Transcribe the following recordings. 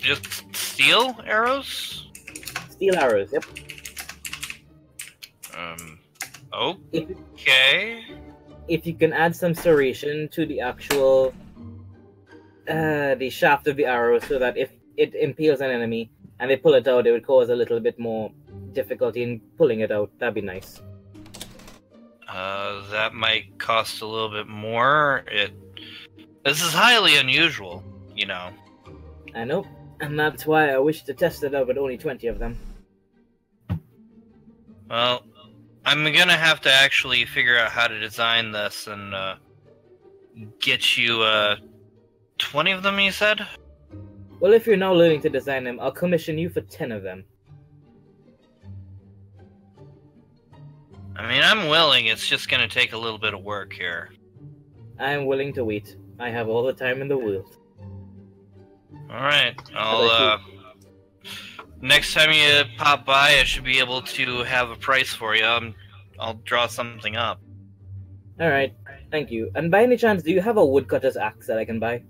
Just steel arrows? Steel arrows, yep. Okay. If you can add some serration to the actual the shaft of the arrow so that if it impales an enemy and they pull it out, it would cause a little bit more difficulty in pulling it out. That'd be nice. That might cost a little bit more. This is highly unusual, you know. I know, and that's why I wish to test it out with only 20 of them. Well, I'm gonna have to actually figure out how to design this and get you 20 of them, you said? Well, if you're now learning to design them, I'll commission you for 10 of them. I mean, I'm willing, it's just gonna take a little bit of work here. I'm willing to wait. I have all the time in the world. Alright, next time you pop by, I should be able to have a price for you. I'll draw something up. Alright, thank you. And by any chance, do you have a woodcutter's axe that I can buy?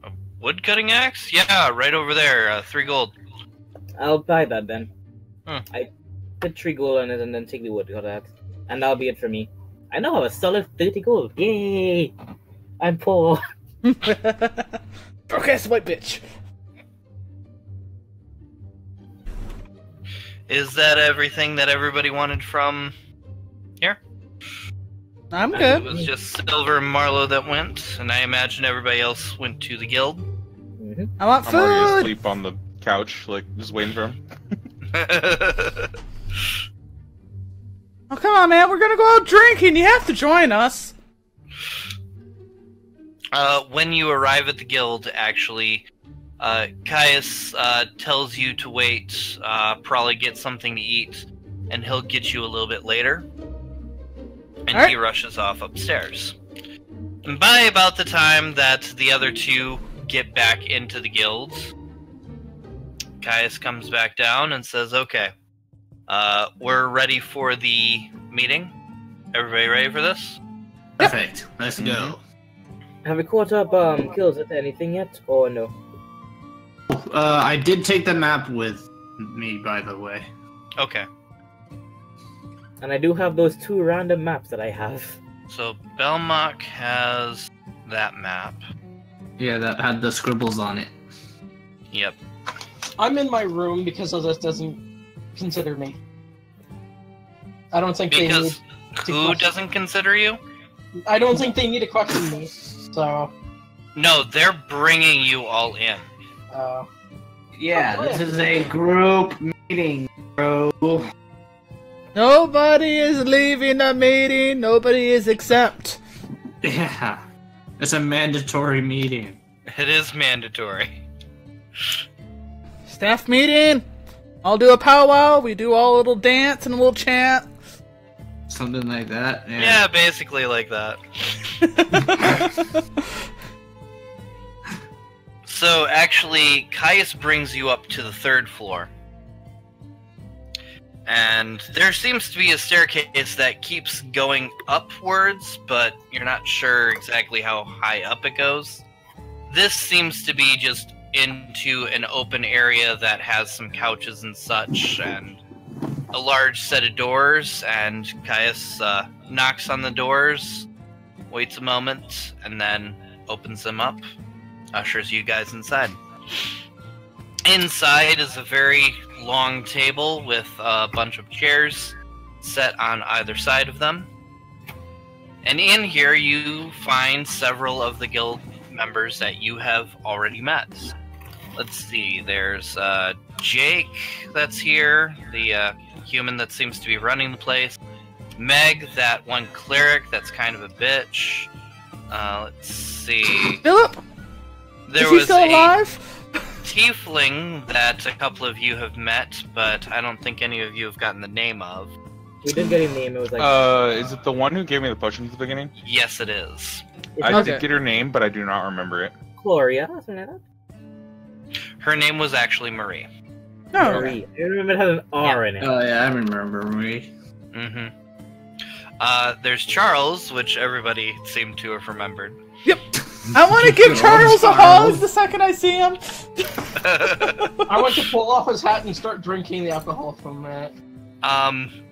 A woodcutting axe? Yeah, right over there, 3 gold. I'll buy that then. Hmm. I put 3 gold on it and then take the woodcutter axe. And that'll be it for me. I now have a solid 30 gold. Yay! I'm poor. Broke-ass white bitch. Is that everything that everybody wanted from here? I'm good. It was just Silver and Marlowe that went, and I imagine everybody else went to the guild. Mm-hmm. I want I'm already food. asleep on the couch, like, just waiting for him. Oh, come on, man. We're gonna go out drinking. You have to join us. When you arrive at the guild, actually, Caius tells you to wait, probably get something to eat, and he'll get you a little bit later. And All right. he rushes off upstairs. And by about the time that the other two get back into the guild, Caius comes back down and says, okay, we're ready for the meeting. Everybody ready for this? Perfect. Let's go. Have we caught up kills with anything yet, or no? I did take the map with me, by the way. Okay. And I do have those 2 random maps that I have. So Belmont has that map. Yeah, that had the scribbles on it. Yep. I'm in my room because Others doesn't consider me. I don't think they need Because to who question- doesn't consider you? I don't think they need to question me. So, No, they're bringing you all in. Yeah, this is a group meeting, bro. Nobody is leaving the meeting. Nobody is exempt. Yeah, it's a mandatory meeting. It is mandatory. Staff meeting. I'll do a powwow. We do all a little dance and a little chant. Something like that. Yeah, basically like that. So actually, Caius brings you up to the 3rd floor. And there seems to be a staircase that keeps going upwards, but you're not sure exactly how high up it goes. This seems to be just into an open area that has some couches and such, and a large set of doors, and Caius knocks on the doors, waits a moment, and then opens them up, ushers you guys inside. Inside is a very long table with a bunch of chairs set on either side of them. And in here you find several of the guild members that you have already met. Let's see, there's Jake that's here, the human that seems to be running the place. Meg, that one cleric that's kind of a bitch. Let's see. Philip, There is he was still alive? tiefling that a couple of you have met, but I don't think any of you have gotten the name of. We did get a name, it was like... Is it the one who gave me the potion at the beginning? Yes, it is. I Okay. did get her name, but I do not remember it. Gloria, something like that? Her name was actually Marie. No. Marie. I remember it had an R in it. Oh yeah, I remember Marie. Mm-hmm. There's Charles, which everybody seemed to have remembered. Yep. I want to give Charles a hug the second I see him. I want to pull off his hat and start drinking the alcohol from that.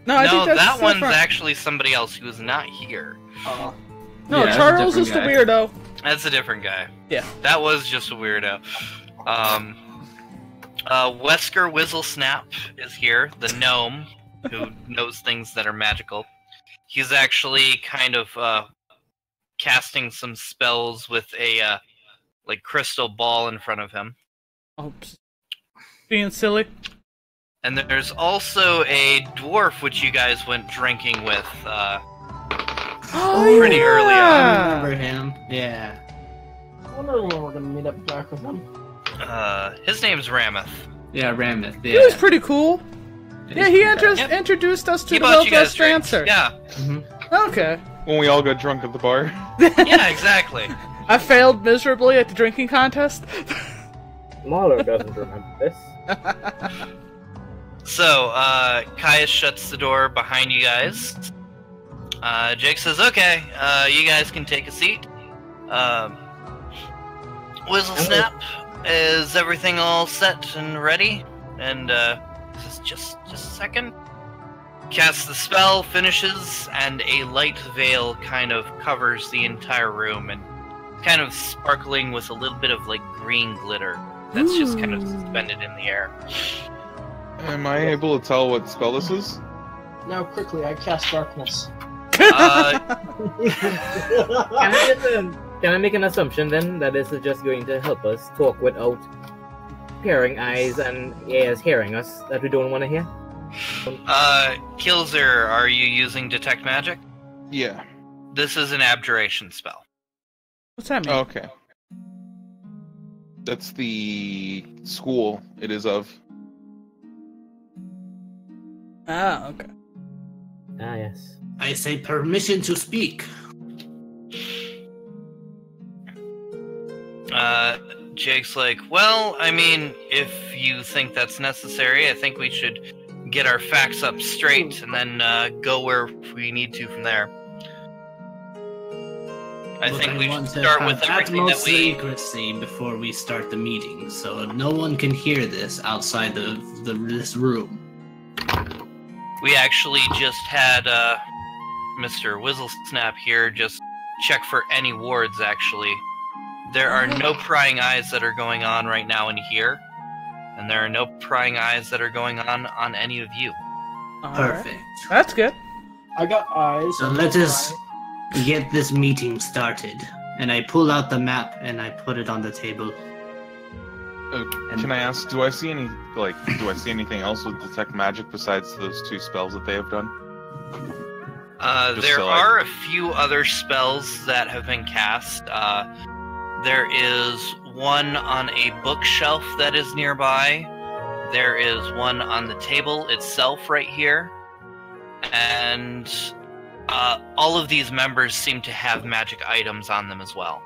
No, I think that's that one's different. actually somebody else who is not here. No, Yeah, Charles that's is a the different weirdo. That's a different guy. Yeah. That was just a weirdo. Wesker Whizzlesnap is here, the gnome who knows things that are magical. He's actually kind of casting some spells with a like crystal ball in front of him. Oops. Being silly. And there's also a dwarf which you guys went drinking with pretty early on. I remember him. Yeah. I wonder when we're gonna meet up back with him. His name's Rameth. Yeah, Rameth. He was Yeah. pretty cool. Yeah, he introduced us to He the bought you guys Hillfest drinks. dancer. Yeah, Okay. When we all got drunk at the bar. yeah, exactly. I failed miserably at the drinking contest. Mahler doesn't remember this. So, Caius shuts the door behind you guys. Jake says, okay, you guys can take a seat. Whizzlesnap, is everything all set and ready? And, just a second. Casts the spell, finishes, and a light veil kind of covers the entire room and kind of sparkling with a little bit of, like, green glitter that's just kind of suspended in the air. Am I able to tell what spell this is? Now, quickly, I cast darkness. Can I make an assumption then that this is just going to help us talk without peering eyes and ears hearing us that we don't want to hear? Kilzer, are you using Detect Magic? Yeah. This is an abjuration spell. What's that mean? Okay. That's the school it is of. Ah, okay. Ah, yes. I say permission to speak. Jake's like, well, I mean, if you think that's necessary, I think we should get our facts up straight and then go where we need to from there. I But think we should want to start have with everything that utmost we... secrecy before we start the meeting, so no one can hear this outside this room. We actually just had Mr. Whizzlesnap here just check for any wards, actually. There are no prying eyes that are going on right now in here, and there are no prying eyes that are going on any of you. Perfect. That's good. I got eyes. So let us get this meeting started. And I pull out the map and I put it on the table. Can I ask, do I see anything else with Detect Magic besides those two spells that they have done? There are a few other spells that have been cast. There is one on a bookshelf that is nearby. There is one on the table itself right here. And all of these members seem to have magic items on them as well.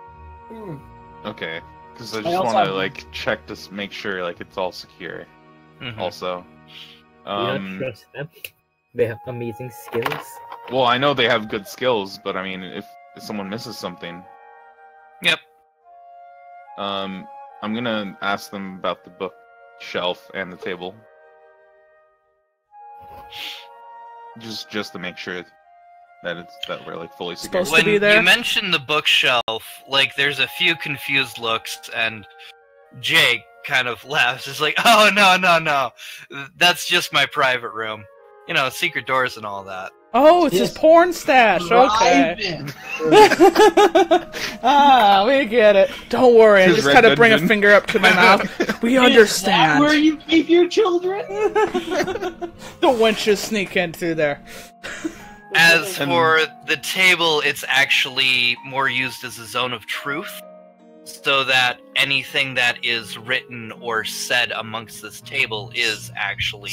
Okay, because I I just also want to have- check to make sure it's all secure. Mhm. Also, We don't trust them. They have amazing skills. well, I know they have good skills, but I mean, if someone misses something, Yep. I'm gonna ask them about the bookshelf and the table, just to make sure that we're fully secure. Supposed to be When there. you mention the bookshelf, there's a few confused looks, and Jake kind of laughs. It's like, oh, no. That's just my private room. You know, secret doors and all that. Oh, it's his Yes. porn stash. Okay. Drive-in. Ah, we get it. Don't worry. I His just red kind of bring a dungeon. finger up to my mouth. We Is that understand. where you keep your children? The wenches sneak in through there. As And- for the table, it's actually more used as a zone of truth, so that anything that is written or said amongst this table is actually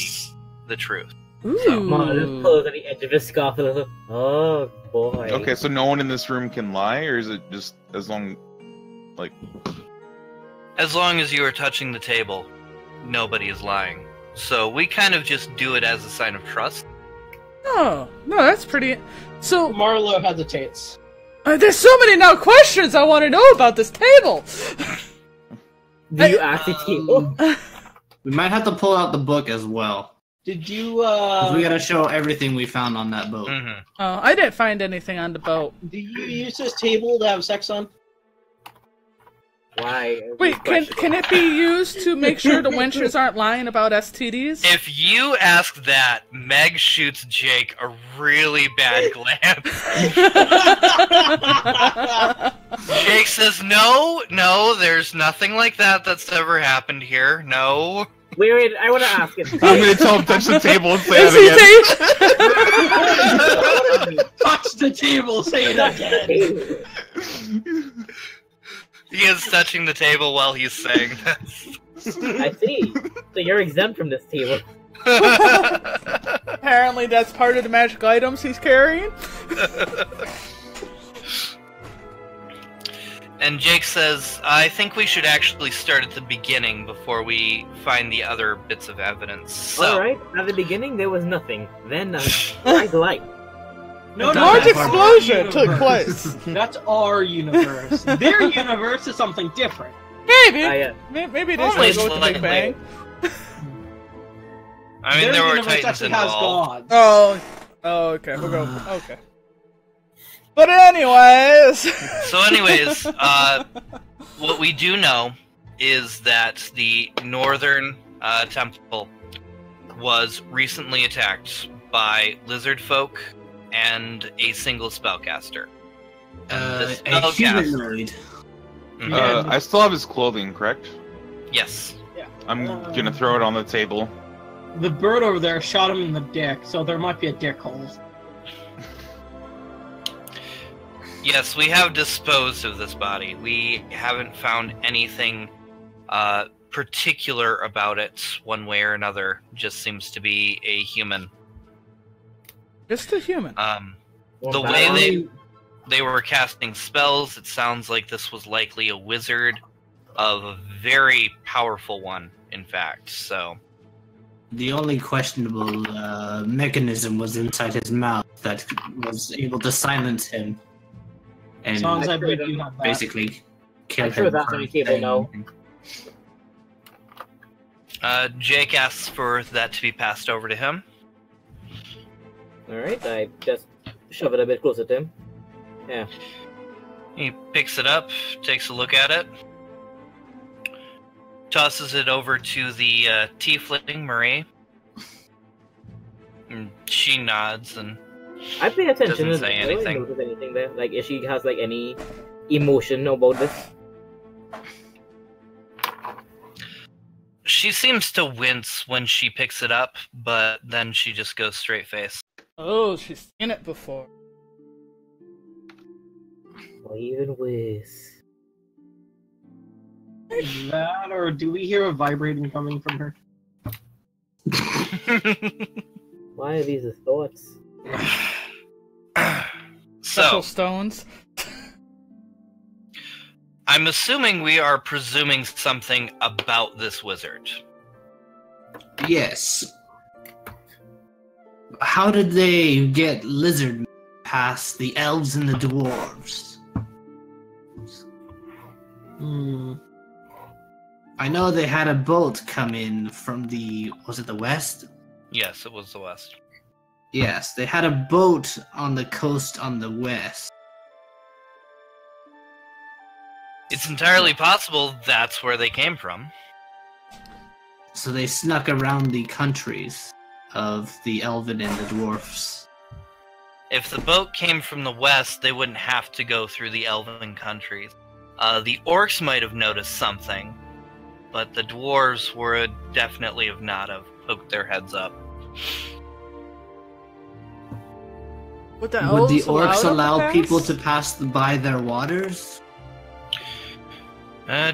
the truth. Mahler Ooh. pulls on the edge of his scarf a little. Oh boy. Okay, so no one in this room can lie, or is it just as long, As long as you are touching the table, nobody is lying. So we kind of just do it as a sign of trust. Oh, no, that's pretty... So, Marlo hesitates. there's so many now questions I want to know about this table! Do you ask the table? We might have to pull out the book as well. Did you, 'Cause we gotta show everything we found on that boat. Mm-hmm. Oh, I didn't find anything on the boat. do you use this table to have sex on? Why? Wait, can it be used to make sure the wenches aren't lying about STDs? If you ask that, Meg shoots Jake a really bad glance. Jake says, no, there's nothing like that that's ever happened here. No. Wait, I want to ask it. I'm gonna tell him touch the table and say Is that he again. Touch the table, say it again. He is touching the table while he's saying this. I see. So you're exempt from this table. Apparently that's part of the magic items he's carrying. And Jake says, I think we should actually start at the beginning before we find the other bits of evidence. So, Alright, at the beginning there was nothing. Then a bright light. No, Large that's our explosion took universe. place. That's our universe. Their universe is something different. Maybe. Maybe it is Only going to go with the Big slightly. Bang. I mean, Their there were universe Titans actually has involved. gods. Oh, okay. We'll go. Okay. But anyways. So anyways, what we do know is that the northern temple was recently attacked by lizard folk and a single spellcaster. And this A spellcast- humanoid. Mhm. I still have his clothing, correct? Yes. I'm gonna throw it on the table. The bird over there shot him in the dick, so there might be a dick hole. Yes, we have disposed of this body. We haven't found anything particular about it one way or another. Just seems to be a human. Just a human. The way they were casting spells, it sounds like this was likely a wizard of a very powerful one, in fact. So, The only questionable mechanism was inside his mouth that was able to silence him. And Sounds like we do have that. basically kill I'm him. sure that's for on the table now. saying- Jake asks for that to be passed over to him. Alright, I just shove it a bit closer to him. Yeah. He picks it up, takes a look at it, tosses it over to the tiefling Marie. And she nods and I pay attention. Doesn't say I don't anything. notice anything there. Like, if she has like any emotion about this. she seems to wince when she picks it up, but then she just goes straight face. Oh, she's seen it before. Or even worse. That, or do we hear a vibrating coming from her? Why are these the thoughts? Special So, stones. I'm assuming we are presuming something about this wizard. Yes. How did they get lizard past the elves and the dwarves? I know they had a boat come in from the... was it the west? Yes, it was the West. Yes, they had a boat on the coast on the west. It's entirely possible that's where they came from. So they snuck around the countries of the elven and the dwarfs. If the boat came from the west, they wouldn't have to go through the elven countries. The orcs might have noticed something, but the dwarves would definitely have not have poked their heads up. Would the Would the elves allow orcs them allow pass? people to pass by their waters?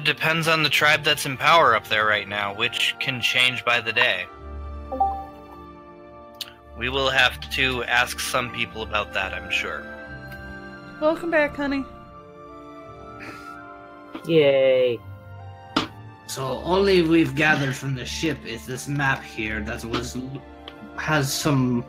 Depends on the tribe that's in power up there right now, which can change by the day. We will have to ask some people about that, I'm sure. Welcome back, honey. Yay. So only we've gathered from the ship is this map here that has some